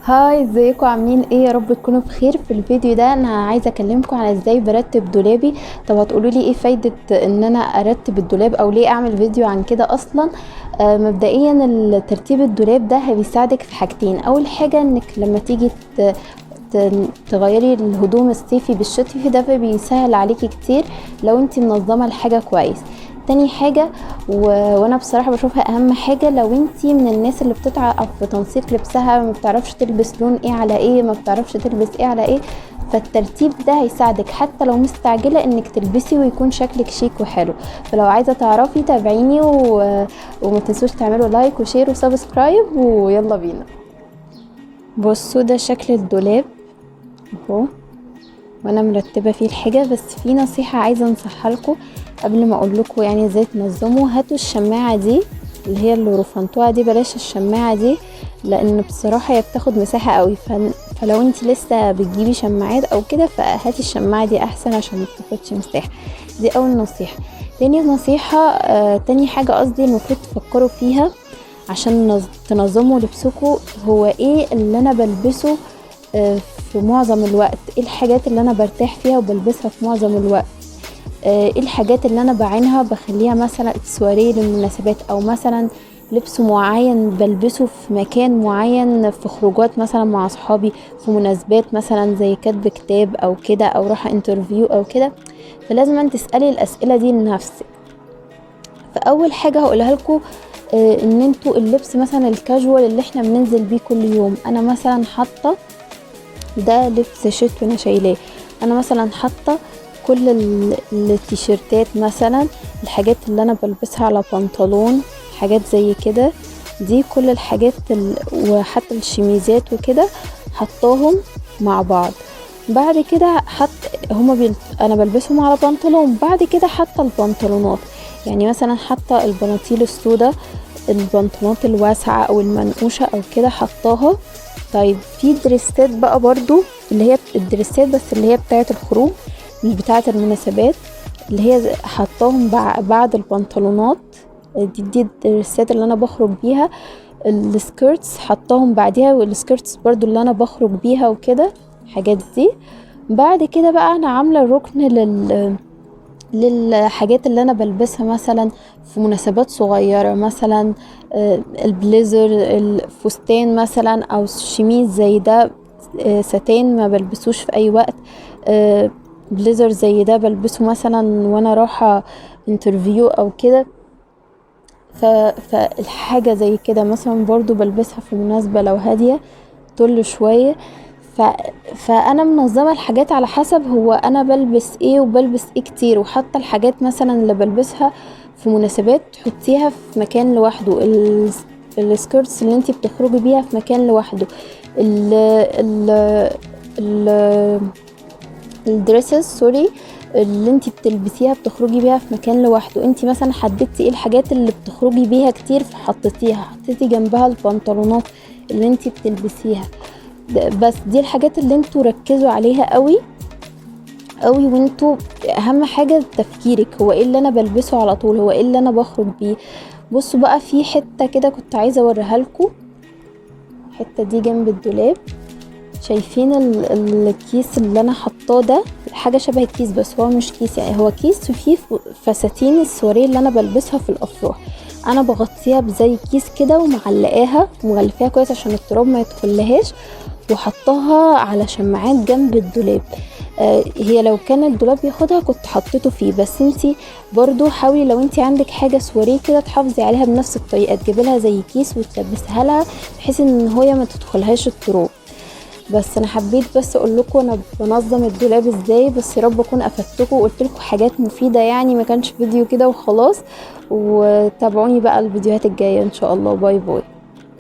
هاي، ازيكم؟ عاملين ايه؟ يا رب تكونوا بخير. في الفيديو ده انا عايزه اكلمكم على ازاي برتب دولابي. طب هتقولوا لي ايه فايده ان انا ارتب الدولاب او ليه اعمل فيديو عن كده اصلا؟ مبدئيا ترتيب الدولاب ده بيساعدك في حاجتين. اول حاجه انك لما تيجي تغيري الهدوم الصيفي بالشتوي، ده بيسهل عليكي كتير لو انت منظمه الحاجه كويس. تاني حاجة وانا بصراحة بشوفها اهم حاجة، لو انتي من الناس اللي بتتعب في تنسيق لبسها، ما بتعرفش تلبس لون ايه على ايه، ما بتعرفش تلبس ايه على ايه، فالترتيب ده هيساعدك حتى لو مستعجلة انك تلبسي ويكون شكلك شيك وحلو. فلو عايزة تعرفي تابعيني وما تنسوش تعملوا لايك وشير وسبسكرايب، ويلا بينا. بصوا ده شكل الدولاب اهو، وانا مرتبه فيه الحاجه. بس في نصيحه عايزه انصحها لكم قبل ما اقول لكم يعني ازاي تنظموا. هاتوا الشماعه دي اللي هي اللي رفنتوها دي، بلاش الشماعه دي لان بصراحه هي بتاخد مساحه قوي. فلو انت لسه بتجيبي شماعات او كده، فهاتي الشماعه دي احسن عشان ما تاخدش مساحه. دي اول نصيحه. تاني نصيحه، تاني حاجه قصدي المفروض تفكروا فيها عشان تنظموا لبسكم. هو ايه اللي انا بلبسه في معظم الوقت؟ ايه الحاجات اللي انا برتاح فيها وبلبسها في معظم الوقت؟ ايه الحاجات اللي انا بعينها بخليها مثلا سواريه للمناسبات، او مثلا لبس معين بلبسه في مكان معين، في خروجات مثلا مع اصحابي، في مناسبات مثلا زي كتب كتاب او كده، او راح انترفيو او كده. فلازم أن تسألي الاسئله دي لنفسك. فاول حاجه هقولها لكم، ان انتوا اللبس مثلا الكاجوال اللي احنا بننزل بيه كل يوم، انا مثلا حاطه ده لبس شتوي انا شايلاه. انا مثلا حاطه كل التيشيرتات، مثلا الحاجات اللي انا بلبسها على بنطلون، حاجات زي كده. دي كل الحاجات وحتى الشميزات وكده حطاهم مع بعض. بعد كده انا بلبسهم على بنطلون. بعد كده حتى البنطلونات، يعني مثلا حتى البناطيل السوداء، البنطلونات الواسعة او المنقوشة او كده حطاها. طيب في دريسات بقى برضو، اللي هي الدريسات بس اللي هي بتاعة الخروج مش بتاعة المناسبات، اللي هي حطاهم بعد البنطلونات. دي الدريسات اللي انا بخرج بيها. السكيرتس حطاهم بعديها، والسكيرتس برضو اللي انا بخرج بيها وكده، الحاجات دي. بعد كده بقى انا عاملة ركن للحاجات اللي انا بلبسها مثلا في مناسبات صغيرة، مثلا البليزر، الفستان مثلا، او شميز زي ده ستان ما بلبسوش في اي وقت. بليزر زي ده بلبسه مثلا وانا رايحة انترفيو او كده. فالحاجة زي كده مثلا برضو بلبسها في مناسبة لو هادية طل شوية. ف... فانا منظمه الحاجات على حسب هو انا بلبس ايه وبلبس ايه كتير. وحتى الحاجات مثلا اللي بلبسها في مناسبات تحطيها في مكان لوحده. السكيرتس اللي انتي بتخرجي بيها في مكان لوحده. ال ال ال الدريسز سوري اللي انتي بتلبسيها بتخرجي بيها في مكان لوحده. انتي مثلا حددتي ايه الحاجات اللي بتخرجي بيها كتير فحطيتيها، حطيتي جنبها البنطلونات اللي انتي بتلبسيها. بس دي الحاجات اللي انتوا ركزوا عليها قوي قوي. وانتوا اهم حاجة تفكيرك، هو ايه اللي انا بلبسه على طول، هو ايه اللي انا بخرج بيه. بصوا بقى في حتة كده كنت عايزة اوريها لكم. الحتة دي جنب الدولاب، شايفين الكيس اللي انا حطاه ده؟ حاجة شبه الكيس بس هو مش كيس، يعني هو كيس فيه فساتين السواريه اللي انا بلبسها في الافراح. انا بغطيها بزي كيس كده ومعلقاها ومغلفاها كويس عشان التراب ما يدخلهاش، وحطها على شماعات جنب الدولاب. هي لو كان الدولاب ياخدها كنت حطيته فيه. بس انتي برضو حاولي لو انتي عندك حاجة سواريه كده تحافظي عليها بنفس الطريقة، تجيبي لها زي كيس وتلبسها لها بحيث ان هي ما تدخلهاش التراب. بس انا حبيت بس اقول لكم انا بنظم الدولاب ازاي. بس يا رب اكون افدتكم وقلت لكم حاجات مفيده، يعني ما كانش فيديو كده وخلاص. وتابعوني بقى الفيديوهات الجايه ان شاء الله. باي باي.